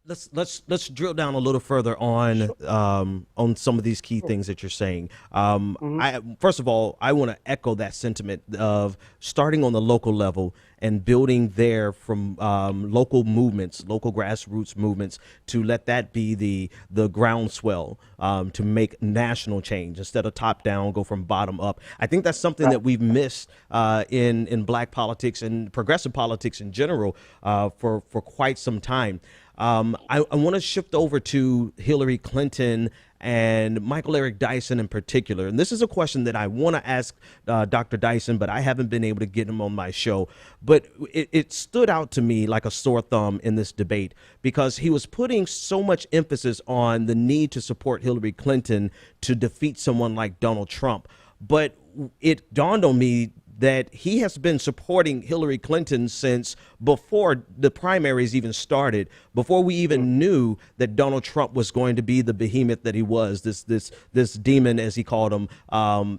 Let's drill down a little further Sure. on some of these key Sure. things that you're saying. Hmm. I first of all, I want to echo that sentiment of starting on the local level and building there from local movements, local grassroots movements, to let that be the groundswell to make national change instead of top down, go from bottom up. I think that's something Right. that we've missed in black politics and progressive politics in general for quite some time. I want to shift over to Hillary Clinton and Michael Eric Dyson in particular. And this is a question that I want to ask Dr. Dyson, but I haven't been able to get him on my show. But it stood out to me like a sore thumb in this debate because he was putting so much emphasis on the need to support Hillary Clinton to defeat someone like Donald Trump. But it dawned on me that he has been supporting Hillary Clinton since before the primaries even started, before we even knew that Donald Trump was going to be the behemoth that he was, this demon, as he called him,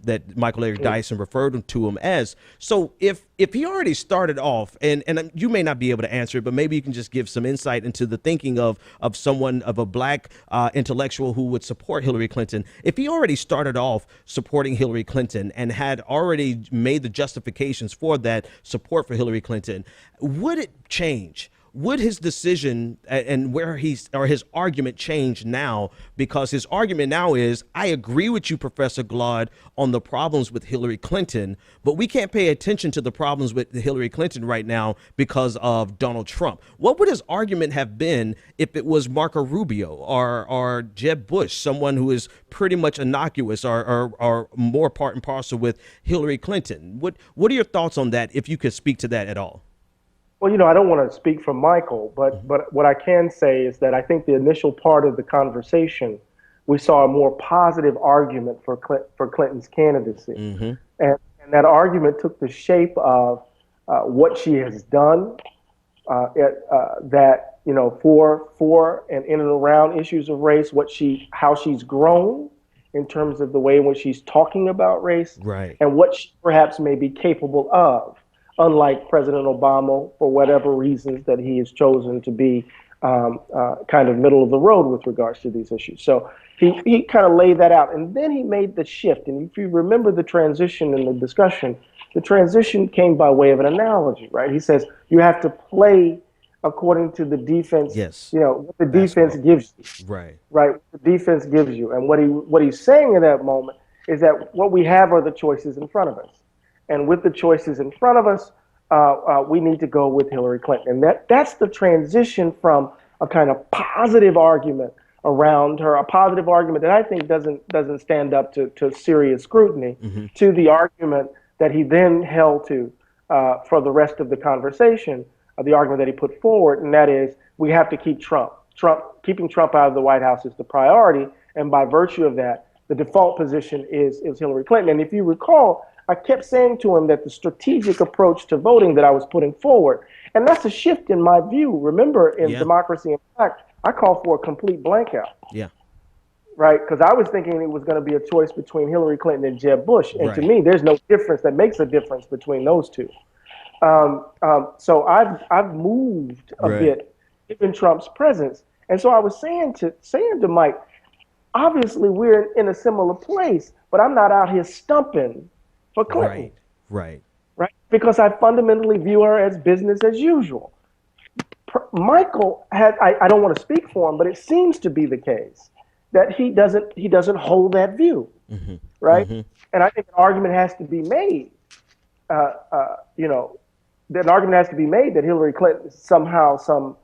that Michael Eric Dyson referred to him as. So if he already started off, and you may not be able to answer it, but maybe you can just give some insight into the thinking of someone of a black intellectual who would support Hillary Clinton. If he already started off supporting Hillary Clinton and had already made the justifications for that support for Hillary Clinton, would it change? Would his decision and where he's or his argument change now? Because his argument now is, I agree with you, Professor Glaude, on the problems with Hillary Clinton, but we can't pay attention to the problems with Hillary Clinton right now because of Donald Trump. What would his argument have been if it was Marco Rubio or Jeb Bush, someone who is pretty much innocuous or more part and parcel with Hillary Clinton? What are your thoughts on that, if you could speak to that at all? Well, I don't want to speak for Michael, but what I can say is that I think the initial part of the conversation, we saw a more positive argument for for Clinton's candidacy, Mm-hmm. and that argument took the shape of what she has done, that for and in and around issues of race, how she's grown in terms of the way in which she's talking about race, Right. and what she perhaps may be capable of, unlike President Obama, for whatever reasons that he has chosen to be kind of middle of the road with regards to these issues. So he kind of laid that out. And then he made the shift. And if you remember the transition in the discussion, the transition came by way of an analogy, right? He says you have to play according to the defense, Yes. what the defense Basketball. gives you, Right. right? What the defense gives you. And what he's saying in that moment is that what we have are the choices in front of us. And with the choices in front of us, we need to go with Hillary Clinton. And that's the transition from a kind of positive argument around her, a positive argument that I think doesn't stand up to serious scrutiny, Mm-hmm. to the argument that he then held to for the rest of the conversation, the argument that he put forward, and that is we have to keep Trump. Keeping Trump out of the White House is the priority, and by virtue of that, the default position is Hillary Clinton. And if you recall, I kept saying to him that the strategic approach to voting that I was putting forward, and that's a shift in my view. Remember, in Yeah. Democracy in Fact, I called for a complete blankout, Yeah. right? Because I was thinking it was going to be a choice between Hillary Clinton and Jeb Bush. And to Right. me, there's no difference that makes a difference between those two. So I've moved a Right. bit given Trump's presence. And so I was saying to Mike, obviously we're in a similar place, but I'm not out here stumping for Clinton, Right. Right. right? Because I fundamentally view her as business as usual. Michael had, I don't want to speak for him, but it seems to be the case that he doesn't hold that view, Mm-hmm. right? Mm-hmm. And I think an argument has to be made, uh, uh, you know, that an argument has to be made that Hillary Clinton is somehow some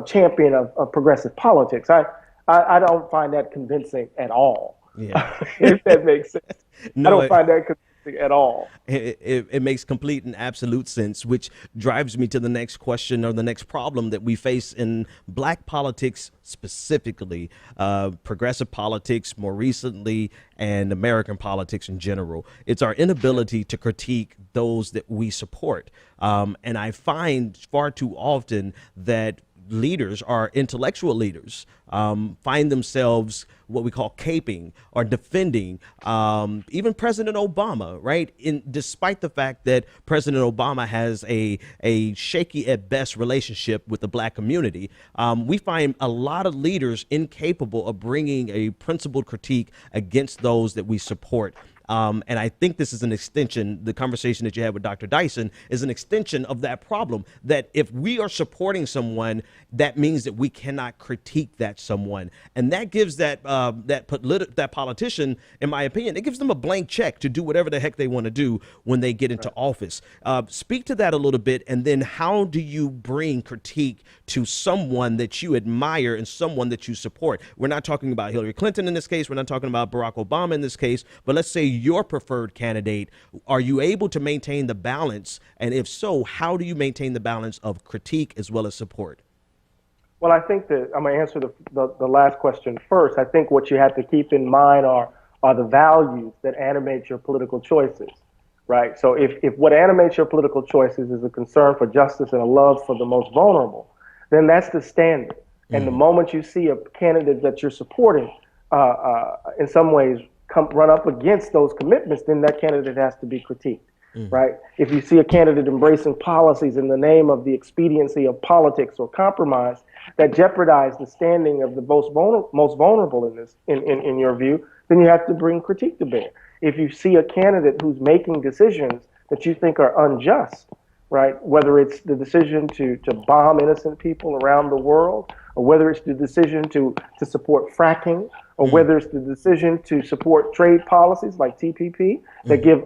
champion of progressive politics. I don't find that convincing at all. Yeah. If that makes sense, I No, don't find that convincing at all. it makes complete and absolute sense, which drives me to the next question or the next problem that we face in black politics specifically, progressive politics more recently, and American politics in general. It's our inability to critique those that we support. And I find far too often that leaders, our intellectual leaders, find themselves what we call caping or defending even President Obama, right? Despite the fact that President Obama has a shaky at best relationship with the black community, we find a lot of leaders incapable of bringing a principled critique against those that we support. And I think this is an extension, the conversation that you had with Dr. Dyson is an extension of that problem, that if we are supporting someone, that means that we cannot critique that someone. And that gives that politician, in my opinion, it gives them a blank check to do whatever the heck they want to do when they get into office. Speak to that a little bit. And then how do you bring critique to someone that you admire and someone that you support? We're not talking about Hillary Clinton in this case. We're not talking about Barack Obama in this case. But let's say your preferred candidate. Are you able to maintain the balance? And if so, how do you maintain the balance of critique as well as support? Well, I think that I'm going to answer the last question first. I think what you have to keep in mind are the values that animate your political choices, right? So if what animates your political choices is a concern for justice and a love for the most vulnerable, then that's the standard. And the moment you see a candidate that you're supporting in some ways run up against those commitments, then that candidate has to be critiqued, right? If you see a candidate embracing policies in the name of the expediency of politics or compromise that jeopardize the standing of the most vulnerable in this, in your view, then you have to bring critique to bear. If you see a candidate who's making decisions that you think are unjust, right? Whether it's the decision to bomb innocent people around the world, or whether it's the decision to support fracking, or whether it's the decision to support trade policies like TPP that give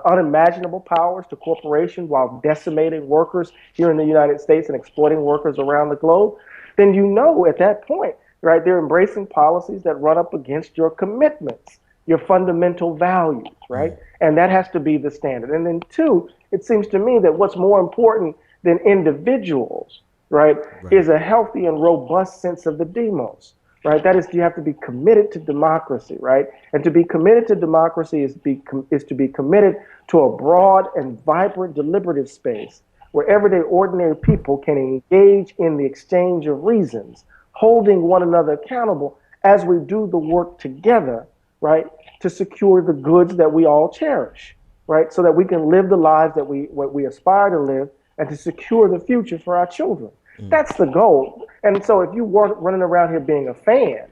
unimaginable powers to corporations while decimating workers here in the United States and exploiting workers around the globe, then you know at that point, right, they're embracing policies that run up against your commitments, your fundamental values, right? And that has to be the standard. And then two, it seems to me that what's more important than individuals, right, is a healthy and robust sense of the demos. Right, that is, you have to be committed to democracy, right? And to be committed to democracy is to be committed to a broad and vibrant deliberative space where everyday ordinary people can engage in the exchange of reasons, holding one another accountable as we do the work together, right, to secure the goods that we all cherish, right, so that we can live the lives that we aspire to live and to secure the future for our children. That's the goal. And so if you weren't running around here being a fan,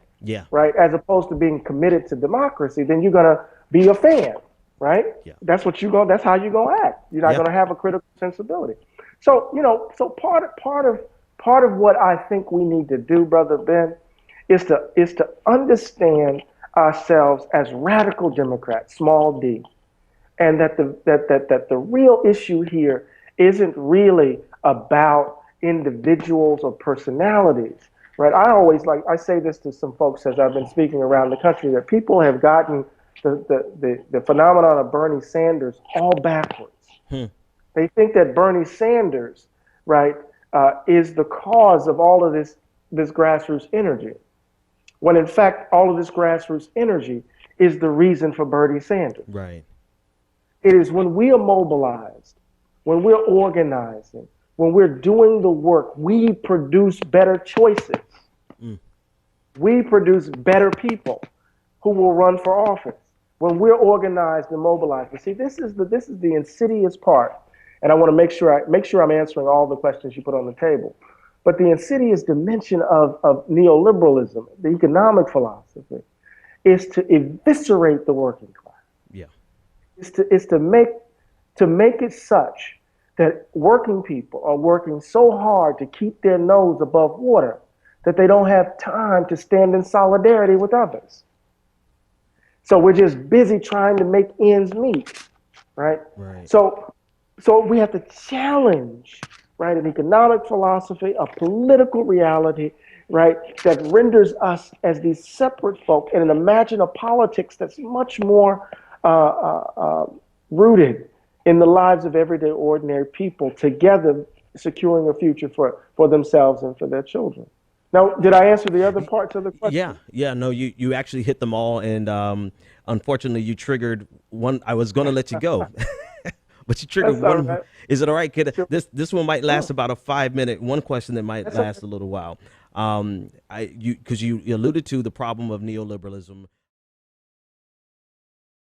right, as opposed to being committed to democracy, then you're going to be a fan, right? That's what that's how you're going to act. You're not going to have a critical sensibility. So, so part of what I think we need to do, Brother Ben, is to understand ourselves as radical Democrats, small d, and that the real issue here isn't really about individuals or personalities, right? I say this to some folks as I've been speaking around the country, that people have gotten the phenomenon of Bernie Sanders all backwards. They think that Bernie Sanders, right, is the cause of all of this grassroots energy, when in fact all of this grassroots energy is the reason for Bernie Sanders. Right. It is when we are mobilized, when we're organizing, when we're doing the work, we produce better choices. We produce better people who will run for office when we're organized and mobilized. But see, this is the insidious part, and I want to make sure I'm answering all the questions you put on the table. But the insidious dimension of neoliberalism, the economic philosophy, is to eviscerate the working class. Yeah, is to make it such that working people are working so hard to keep their nose above water that they don't have time to stand in solidarity with others. So we're just busy trying to make ends meet, right? So we have to challenge, right, an economic philosophy, a political reality, right, that renders us as these separate folk, and imagine a politics that's much more rooted in the lives of everyday ordinary people, together securing a future for themselves and for their children. Now, did I answer the other parts of the question? Yeah, no, you actually hit them all, and unfortunately you triggered one. I was going to let you go, But you triggered That's all one. right. Is it all right, kid? Sure. This one might last Sure. about a 5 minute. One question that might That's last okay. a little while. Because you alluded to the problem of neoliberalism